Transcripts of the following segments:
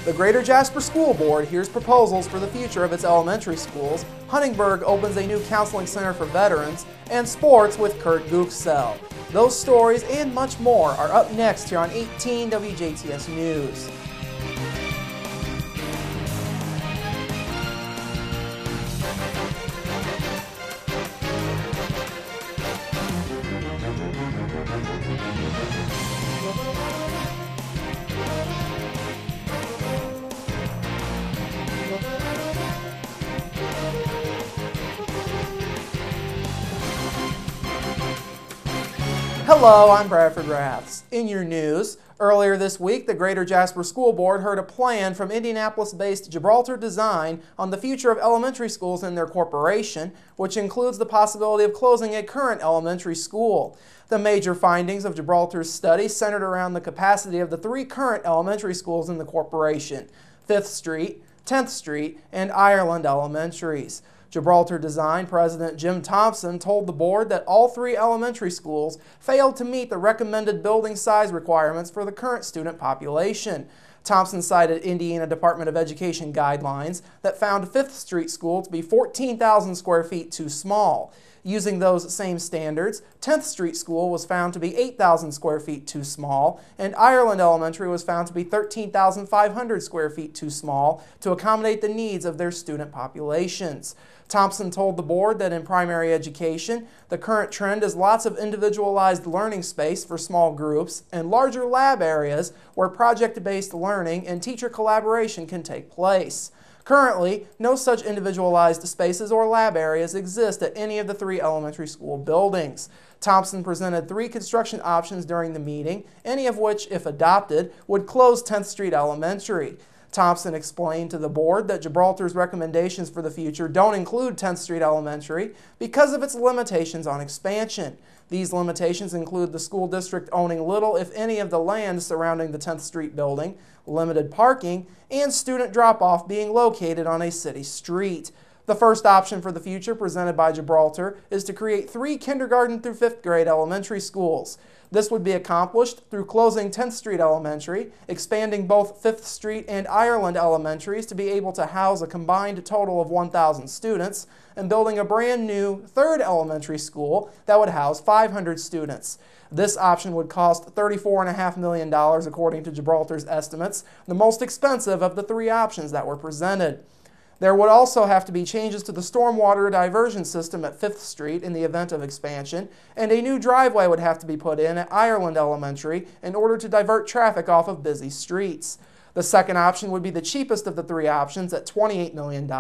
The Greater Jasper School Board hears proposals for the future of its elementary schools. Huntingburg opens a new counseling center for veterans, and sports with Kurt Gooksell. Those stories and much more are up next here on 18 WJTS News. Hello, I'm Bradford Raths. In your news, earlier this week, the Greater Jasper School Board heard a plan from Indianapolis-based Gibraltar Design on the future of elementary schools in their corporation, which includes the possibility of closing a current elementary school. The major findings of Gibraltar's study centered around the capacity of the three current elementary schools in the corporation: 5th Street, 10th Street, and Ireland Elementaries. Gibraltar Design President Jim Thompson told the board that all three elementary schools failed to meet the recommended building size requirements for the current student population. Thompson cited Indiana Department of Education guidelines that found 5th Street School to be 14,000 square feet too small. Using those same standards, 10th Street School was found to be 8,000 square feet too small, and Ireland Elementary was found to be 13,500 square feet too small to accommodate the needs of their student populations. Thompson told the board that in primary education, the current trend is lots of individualized learning space for small groups and larger lab areas where project-based learning and teacher collaboration can take place. Currently, no such individualized spaces or lab areas exist at any of the three elementary school buildings. Thompson presented three construction options during the meeting, any of which, if adopted, would close 10th Street Elementary. Thompson explained to the board that Gibraltar's recommendations for the future don't include 10th Street Elementary because of its limitations on expansion. These limitations include the school district owning little, if any, of the land surrounding the 10th Street building, limited parking, and student drop-off being located on a city street. The first option for the future presented by Gibraltar is to create three kindergarten through 5th grade elementary schools. This would be accomplished through closing 10th Street Elementary, expanding both 5th Street and Ireland Elementaries to be able to house a combined total of 1,000 students, and building a brand new 3rd elementary school that would house 500 students. This option would cost $34.5 million according to Gibraltar's estimates, the most expensive of the three options that were presented. There would also have to be changes to the stormwater diversion system at 5th Street in the event of expansion, and a new driveway would have to be put in at Ireland Elementary in order to divert traffic off of busy streets. The second option would be the cheapest of the three options at $28 million.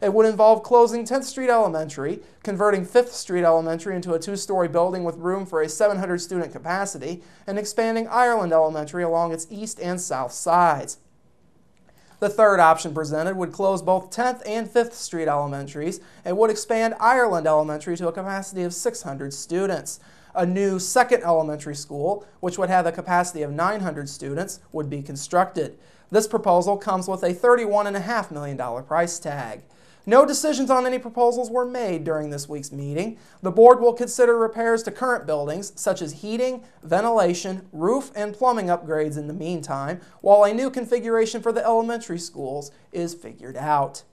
It would involve closing 10th Street Elementary, converting 5th Street Elementary into a two-story building with room for a 700-student capacity, and expanding Ireland Elementary along its east and south sides. The third option presented would close both 10th and 5th Street Elementaries and would expand Ireland Elementary to a capacity of 600 students. A new 2nd elementary school, which would have a capacity of 900 students, would be constructed. This proposal comes with a $31.5 million price tag. No decisions on any proposals were made during this week's meeting. The board will consider repairs to current buildings, such as heating, ventilation, roof, and plumbing upgrades in the meantime, while a new configuration for the elementary schools is figured out.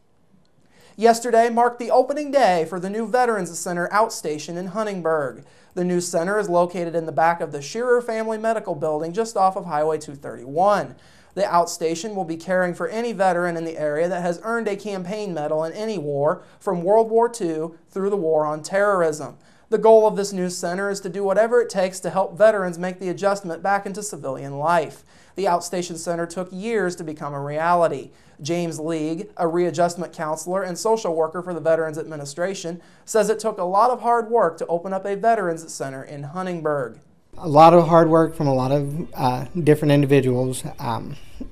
Yesterday marked the opening day for the new Veterans Center outstation in Huntingburg. The new center is located in the back of the Shearer Family Medical Building just off of Highway 231. The outstation will be caring for any veteran in the area that has earned a campaign medal in any war, from World War II through the War on Terrorism. The goal of this new center is to do whatever it takes to help veterans make the adjustment back into civilian life. The outstation center took years to become a reality. James League, a readjustment counselor and social worker for the Veterans Administration, says it took a lot of hard work to open up a Veterans Center in Huntingburg. A lot of hard work from a lot of different individuals.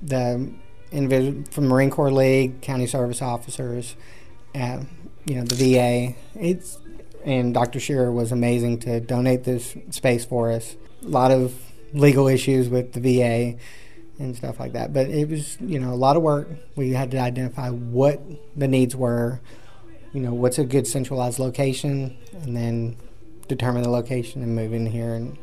The individual from Marine Corps League, county service officers, the VA. And Dr. Shearer was amazing to donate this space for us. A lot of legal issues with the VA and stuff like that. But it was, a lot of work. We had to identify what the needs were, what's a good centralized location, and then determine the location and move in here and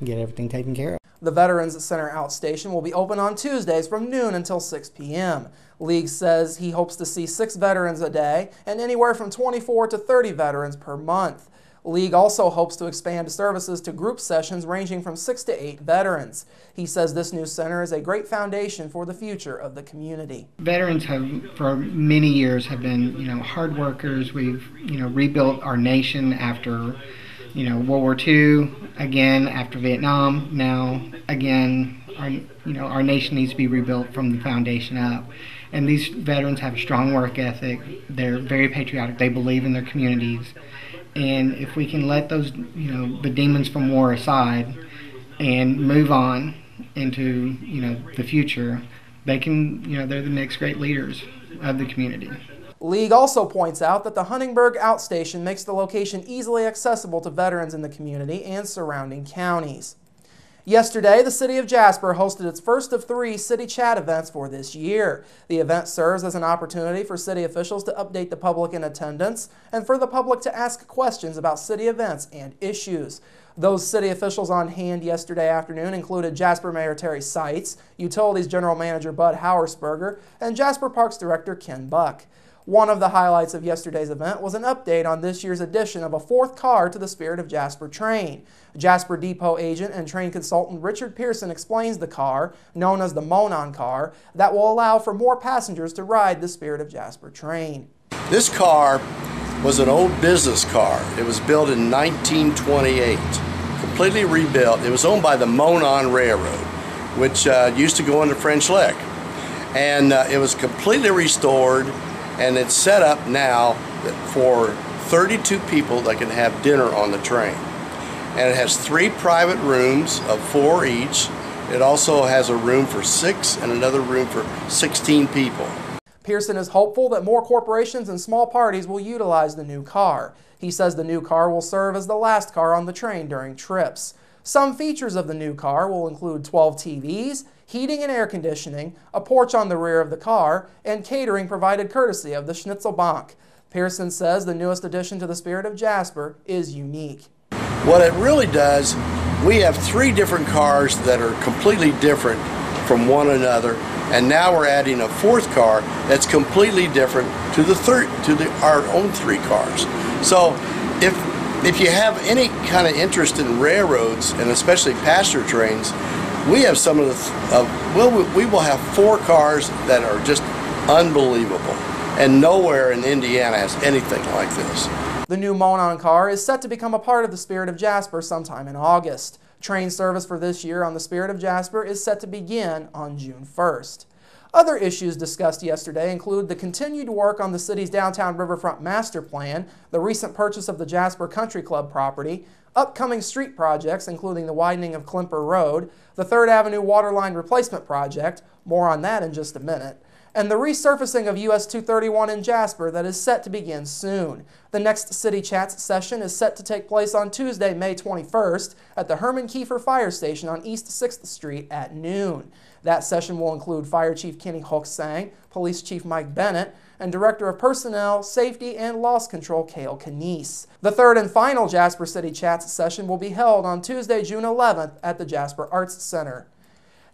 get everything taken care of. The Veterans Center outstation will be open on Tuesdays from noon until 6 p.m. League says he hopes to see 6 veterans a day and anywhere from 24 to 30 veterans per month. League also hopes to expand services to group sessions ranging from 6 to 8 veterans. He says this new center is a great foundation for the future of the community. Veterans have, for many years, have been, hard workers. We've, rebuilt our nation after, World War II, again after Vietnam. Now, again, our nation needs to be rebuilt from the foundation up. And these veterans have a strong work ethic. They're very patriotic. They believe in their communities. And if we can let those, the demons from war aside and move on into, the future, they can, they're the next great leaders of the community. League also points out that the Huntingburg outstation makes the location easily accessible to veterans in the community and surrounding counties. Yesterday, the City of Jasper hosted its first of 3 City Chat events for this year. The event serves as an opportunity for city officials to update the public in attendance and for the public to ask questions about city events and issues. Those city officials on hand yesterday afternoon included Jasper Mayor Terry Seitz, Utilities General Manager Bud Hauersperger, and Jasper Parks Director Ken Buck. One of the highlights of yesterday's event was an update on this year's addition of a 4th car to the Spirit of Jasper train. Jasper Depot agent and train consultant Richard Pearson explains the car, known as the Monon car, that will allow for more passengers to ride the Spirit of Jasper train. This car was an old business car. It was built in 1928, completely rebuilt. It was owned by the Monon Railroad, which used to go into French Lick. And it was completely restored. And it's set up now for 32 people that can have dinner on the train. And it has 3 private rooms of 4 each. It also has a room for 6 and another room for 16 people. Pearson is hopeful that more corporations and small parties will utilize the new car. He says the new car will serve as the last car on the train during trips. Some features of the new car will include 12 TVs, heating and air conditioning, a porch on the rear of the car, and catering provided courtesy of the Schnitzelbank. Pearson says the newest addition to the Spirit of Jasper is unique. What it really does, we have 3 different cars that are completely different from one another, and now we're adding a 4th car that's completely different to our own 3 cars. So if you have any kind of interest in railroads, and especially passenger trains, we have some of we will have 4 cars that are just unbelievable, and nowhere in Indiana has anything like this. The new Monon car is set to become a part of the Spirit of Jasper sometime in August. Train service for this year on the Spirit of Jasper is set to begin on June 1st. Other issues discussed yesterday include the continued work on the city's downtown riverfront master plan, the recent purchase of the Jasper Country Club property, upcoming street projects including the widening of Klimper Road, the 3rd Avenue Waterline Replacement Project, more on that in just a minute, and the resurfacing of US 231 in Jasper that is set to begin soon. The next City Chats session is set to take place on Tuesday, May 21st at the Herman Kiefer Fire Station on East 6th Street at noon. That session will include Fire Chief Kenny Hoksang, Police Chief Mike Bennett, and Director of Personnel, Safety, and Loss Control Cale Canese. The 3rd and final Jasper City Chats session will be held on Tuesday, June 11th at the Jasper Arts Center.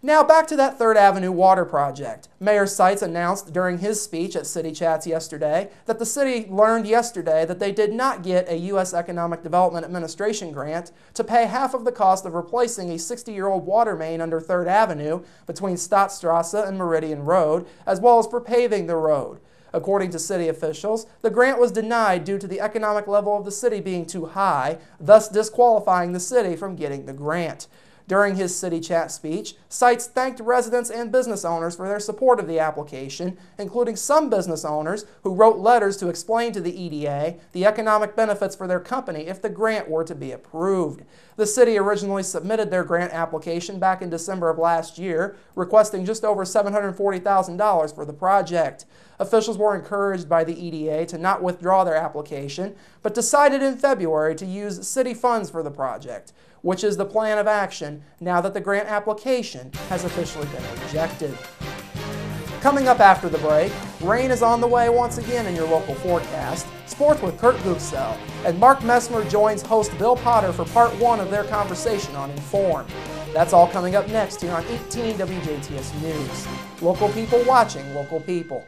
Now back to that 3rd Avenue water project. Mayor Seitz announced during his speech at City Chats yesterday that the city learned yesterday that they did not get a U.S. Economic Development Administration grant to pay half of the cost of replacing a 60-year-old water main under 3rd Avenue between Stadtstrasse and Meridian Road, as well as for paving the road. According to city officials, the grant was denied due to the economic level of the city being too high, thus disqualifying the city from getting the grant. During his City Chat speech, Seitz thanked residents and business owners for their support of the application, including some business owners who wrote letters to explain to the EDA the economic benefits for their company if the grant were to be approved. The city originally submitted their grant application back in December of last year, requesting just over $740,000 for the project. Officials were encouraged by the EDA to not withdraw their application, but decided in February to use city funds for the project, which is the plan of action now that the grant application has officially been rejected. Coming up after the break, rain is on the way once again in your local forecast, sports with Kurt Guxell, and Mark Messmer joins host Bill Potter for part 1 of their conversation on Inform. That's all coming up next here on 18 WJTS News. Local people watching local people.